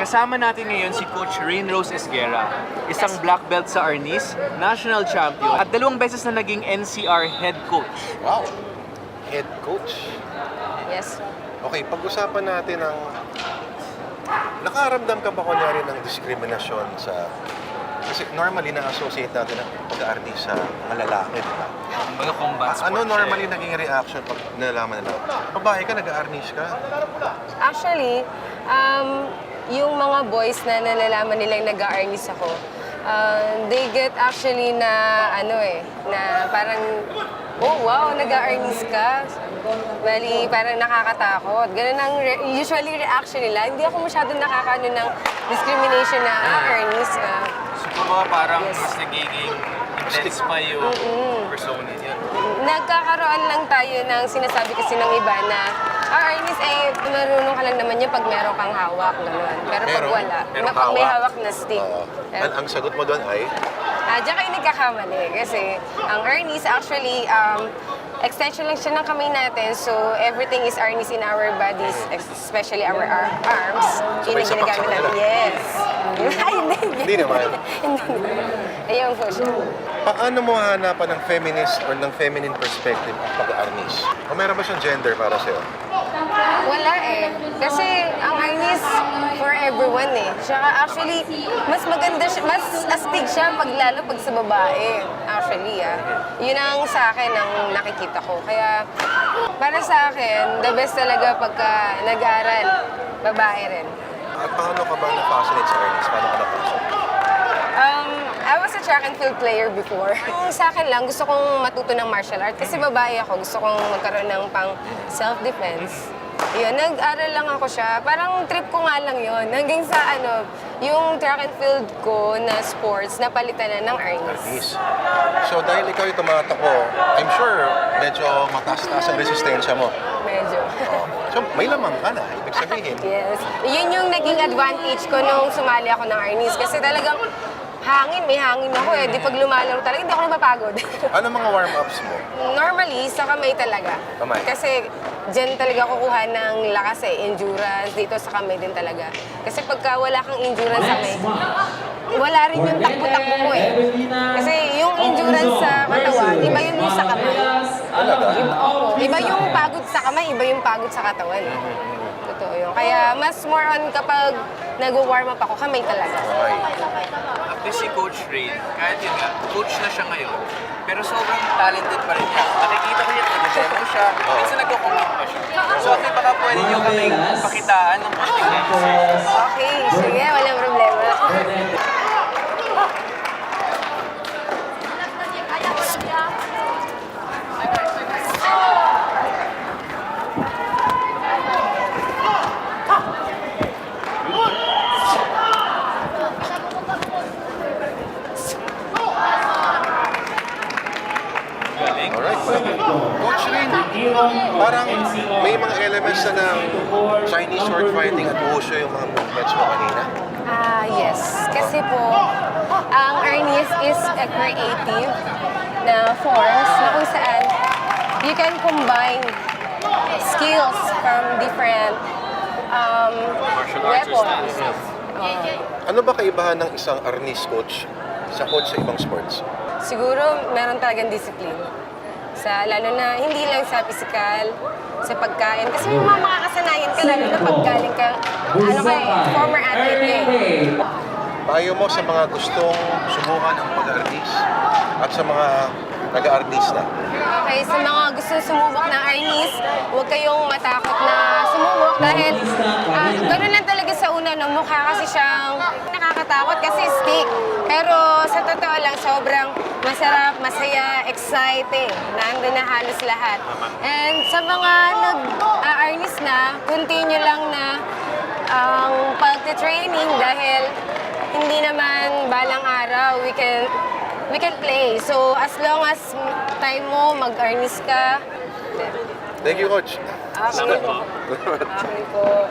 Kasama natin ngayon si Coach Rain Rose Esguera, isang black belt sa Arnis, national champion, at 2 beses na naging NCR head coach. Wow! Head coach. Yes. Okay, pag-usapan natin ang... Nakaramdam ka ba kunyari ng diskriminasyon sa... Kasi normally na-associate natin ang pag-arnis sa mga lalaki, di ba? Mga combat sports. Ano normally naging reaction pag nalaman nila? Babae ka, nag-arnis ka? Actually, yung mga boys na nalalaman nilang nag-a-arnis ako, they get actually na na parang, oh wow, nag-a-arnis ka. Bali, parang nakakatakot. Ganun ang usually reaction nila. Hindi ako masyadong nakakaano ng discrimination na arnis ka. So, parang mas nagiging intense pa yung persona niya. Nagkakaroon lang tayo ng sinasabi kasi ng iba na arnis marunong ka lang naman yun pag meron kang hawak naman. Pero pag wala, pag may hawak na stick. Ang sagot mo doon ay? Diyan kayo nagkakamali kasi ang arnis actually extension lang siya ng kamay natin, so everything is arnis in our bodies, especially our arms. Yun ang ginagamit natin. Yes. Ay, Hindi naman. Ayun po siya. Paano mo hahanapan ng feminist or ng feminine perspective ang pag-arnis? O meron ba siyang gender para sa'yo? Wala eh. Kasi ang arnis for everyone eh. Tsaka actually, mas maganda siya, mas astig siya lalo pag sa babae. Actually Yun ang sa akin ang nakikita ko. Kaya para sa akin, the best talaga pagka nag-aaral, babae rin. At paano ka ba na-fascinate sa arnis? Paano ka na-passion? I was a track and field player before. Sa akin lang, gusto kong matuto ng martial art kasi babae ako. Gusto kong magkaroon ng pang self-defense. Yun, nag-aral lang ako siya. Parang trip ko nga lang yun. Hanggang sa yung track and field ko na sports, napalitan na ng arnis. So dahil ikaw yung tumatakbo, I'm sure medyo mataas-taas ang resistensya mo. Medyo. So may lamang ka na, ibig sabihin. Yes. Yun yung naging advantage ko nung sumali ako ng arnis. Kasi talagang may hangin ako eh. Di pag lumalaro talaga, hindi ako napapagod. Ano mga warm-ups mo? Normally, sa kamay talaga. Kamay? Kasi dyan talaga kukuha ng lakas endurance. Dito sa kamay din talaga. Kasi pagka wala kang endurance sa kamay, wala rin yung takbo-takbo mo eh. Kasi yung endurance sa katawan, iba yun yung sa kamay. Iba yung pagod sa kamay, iba yung pagod sa katawan. Totoo yun. Kaya mas more on kapag nag-warm up ako, kamay talaga. Actually, si Coach Rain, kahit yun nga, coach na siya ngayon, pero sobrang talented pa rin siya. Nakikita ko yan, nag-demo siya, minsan nagko-commit pa siya. So, okay, baka pwede nyo kami pakitaan ng konting exercise. Okay, sige, walang problema. Coach Rin, parang may mga elements na ng Chinese sword fighting at wushu yung mga movements mo kanina. Yes. Kasi po, ang arnis is a creative na forms na kung saan you can combine skills from different weapons. Ano ba kaibahan ng isang arnis coach sa coach sa ibang sports? Siguro meron talagang discipline. Lalo na hindi lang sa physical, sa pagkain. Kasi may mga makakasanayan ka lalo na paggaling ka, former athlete eh. Payo mo sa mga gustong subukan ang pag-arnis at sa mga nag-arnis na? Okay, sa mga gustong sumubok ng arnis, huwag kayong matakot na sumubok dahil gano'n lang talaga sa una, no? Mukha kasi siyang nakakatakot kasi stick. Pero sa totoo lang, sobrang masarap, masaya, exciting. Nandun na halos lahat. And sa mga nag-arnis na, continue lang na ang pag-training dahil hindi naman balang araw, we can play. So, as long as time mo, mag-arnis ka. Thank you, Coach. Okay. Okay po.